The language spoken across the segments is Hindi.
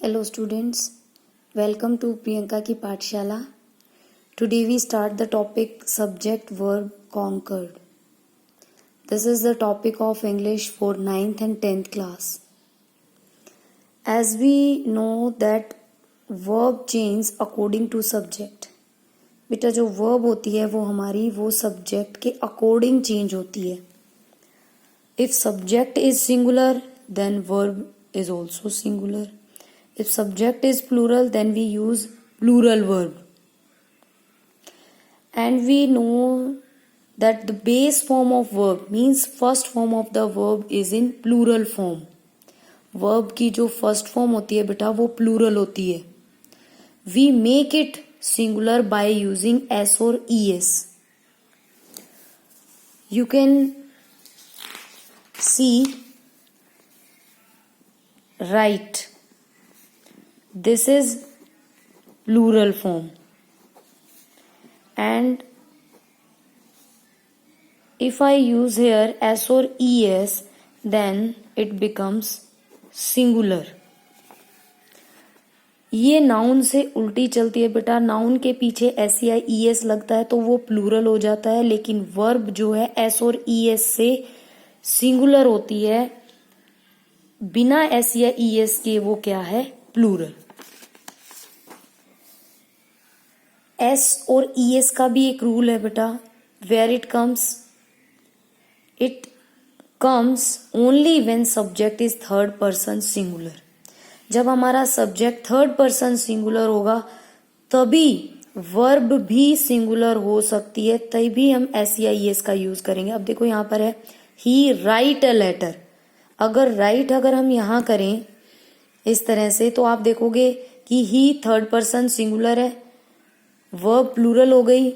Hello students, welcome to Priyanka ki Pathshala. Today we start the topic subject verb conquered. This is the topic of English for 9th and 10th class. As we know that verb change according to subject. बेटा जो verb होती है वो हमारी वो subject के according change होती है. If subject is singular then verb is also singular. If subject is plural, then we use plural verb. And we know that the base form of verb means first form of the verb is in plural form. Verb की जो first form होती है बेटा वो plural होती है. We make it singular by using s or es. You can see write. This is plural form, and if I use here s or es, then it becomes singular. ये नाउन से उल्टी चलती है बेटा. नाउन के पीछे एस या ई एस लगता है तो वो प्लूरल हो जाता है, लेकिन वर्ब जो है एस और ई एस से सिंगुलर होती है. बिना एस या ई एस के वो क्या है? प्लूरल. एस और ई एस का भी एक रूल है बेटा. Where it comes only when subject is third person singular. जब हमारा सब्जेक्ट थर्ड पर्सन सिंगुलर होगा तभी वर्ब भी सिंगुलर हो सकती है, तभी हम एस या ई एस का यूज करेंगे. अब देखो यहाँ पर है ही राइट अ लेटर. अगर हम यहाँ करें इस तरह से तो आप देखोगे कि ही थर्ड पर्सन सिंगुलर है, वर्ब प्लूरल हो गई.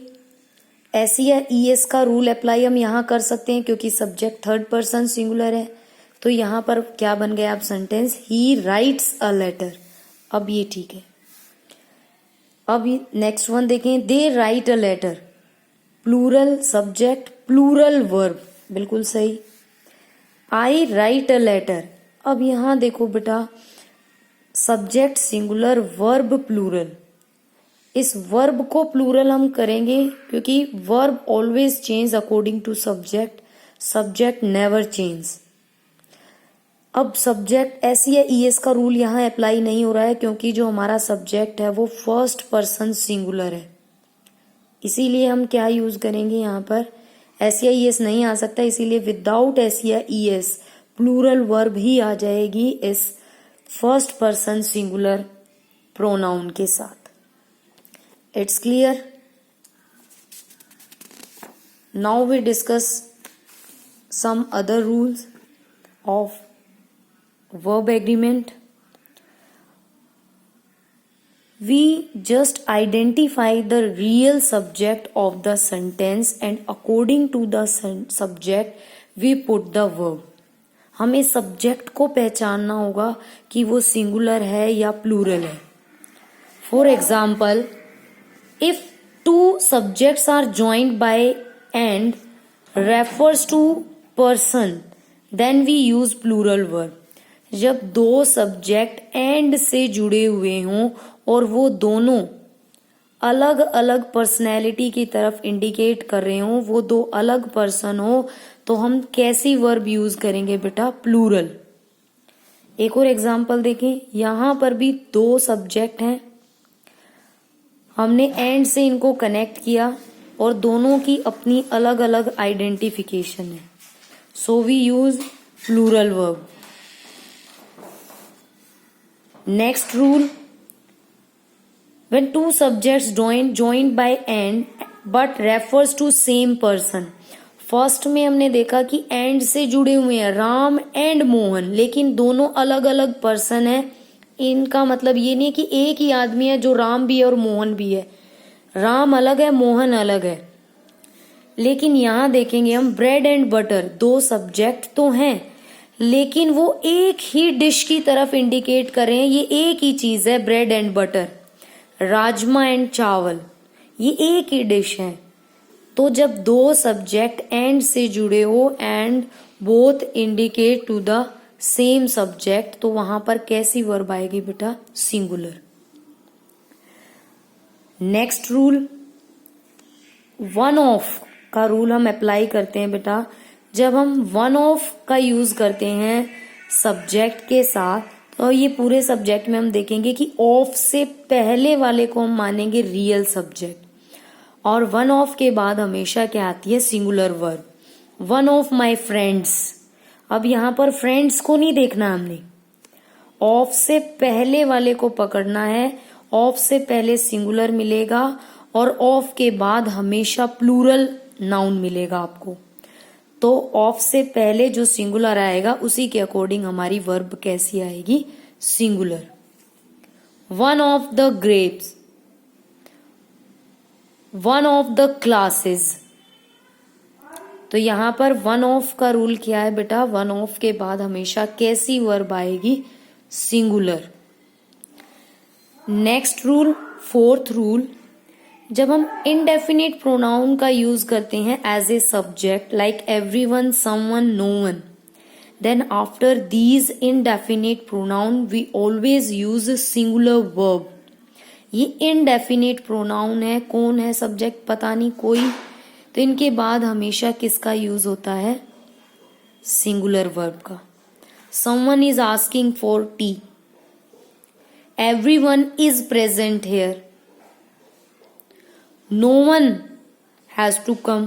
एस या ई एस का रूल अप्लाई हम यहाँ कर सकते हैं क्योंकि सब्जेक्ट थर्ड पर्सन सिंगुलर है. तो यहाँ पर क्या बन गया आप sentence? He writes a letter. अब ये ठीक है. अब नेक्स्ट वन देखें. They write a letter. Plural subject plural verb. बिल्कुल सही. I write a letter. अब यहाँ देखो बेटा सब्जेक्ट सिंगुलर वर्ब प्लूरल. इस वर्ब को प्लूरल हम करेंगे क्योंकि verb always change according to subject. Subject never change. अब सब्जेक्ट एस या ई एस का रूल यहाँ अप्लाई नहीं हो रहा है क्योंकि जो हमारा सब्जेक्ट है वो फर्स्ट पर्सन सिंगुलर है. इसीलिए हम क्या यूज करेंगे यहाँ पर? एस या ई एस नहीं आ सकता, इसीलिए विदाउट एस या ई एस प्लूरल वर्ब ही आ जाएगी इस फर्स्ट पर्सन सिंगुलर प्रोनाउन के साथ. It's clear? Now we discuss some other rules of verb agreement. We just identify the real subject of the sentence and according to the subject we put the verb. हमें सब्जेक्ट को पहचानना होगा कि वो सिंगुलर है या प्लूरल है. For example, if two subjects are joined by and refers to person, then we use plural verb. जब दो सब्जेक्ट एंड से जुड़े हुए हों और वो दोनों अलग अलग पर्सनैलिटी की तरफ इंडिकेट कर रहे हों, वो दो अलग पर्सन हो, तो हम कैसी वर्ब यूज करेंगे बेटा? प्लूरल. एक और एग्जाम्पल देखें. यहां पर भी दो सब्जेक्ट हैं, हमने एंड से इनको कनेक्ट किया और दोनों की अपनी अलग अलग आइडेंटिफिकेशन है. So we use plural verb. Next rule. When two subjects joined by and but refers to same person. First में हमने देखा कि एंड से जुड़े हुए हैं राम एंड मोहन, लेकिन दोनों अलग अलग पर्सन है. इनका मतलब ये नहीं कि एक ही आदमी है जो राम भी है और मोहन भी है. राम अलग है, मोहन अलग है. लेकिन यहां देखेंगे हम ब्रेड एंड बटर. दो सब्जेक्ट तो हैं लेकिन वो एक ही डिश की तरफ इंडिकेट कर रहे हैं. ये एक ही चीज है bread and butter. Rajma and चावल ये एक ही डिश है. तो जब दो सब्जेक्ट एंड से जुड़े हो and both indicate to the same subject, तो वहां पर कैसी वर्ब आएगी बेटा? Singular. Next rule, one of का रूल हम अप्लाई करते हैं बेटा। जब हम वन ऑफ का यूज करते हैं सब्जेक्ट के साथ, तो ये पूरे सब्जेक्ट में हम देखेंगे कि ऑफ से पहले वाले को हम मानेंगे रियल सब्जेक्ट, और वन ऑफ के बाद हमेशा क्या आती है? Singular verb. One of my friends, अब यहां पर फ्रेंड्स को नहीं देखना हमने, ऑफ से पहले वाले को पकड़ना है। ऑफ से पहले सिंगुलर मिलेगा और ऑफ के बाद हमेशा प्लूरल नाउन मिलेगा आपको। तो ऑफ से पहले जो सिंगुलर आएगा उसी के अकॉर्डिंग हमारी वर्ब कैसी आएगी? Singular. One of the grapes, one of the classes, तो यहां पर वन ऑफ का रूल क्या है बेटा? वन ऑफ के बाद हमेशा कैसी वर्ब आएगी? Singular. Next rule, fourth rule, जब हम इनडेफिनिट प्रोनाउन का यूज करते हैं as a subject like everyone, someone, no one, then after these indefinite pronoun we always use singular verb. ये इनडेफिनिट प्रोनाउन है, कौन है सब्जेक्ट पता नहीं कोई, तो इनके बाद हमेशा किसका यूज होता है? सिंगुलर वर्ब का। Someone is asking for T, everyone is present here, no one has to come।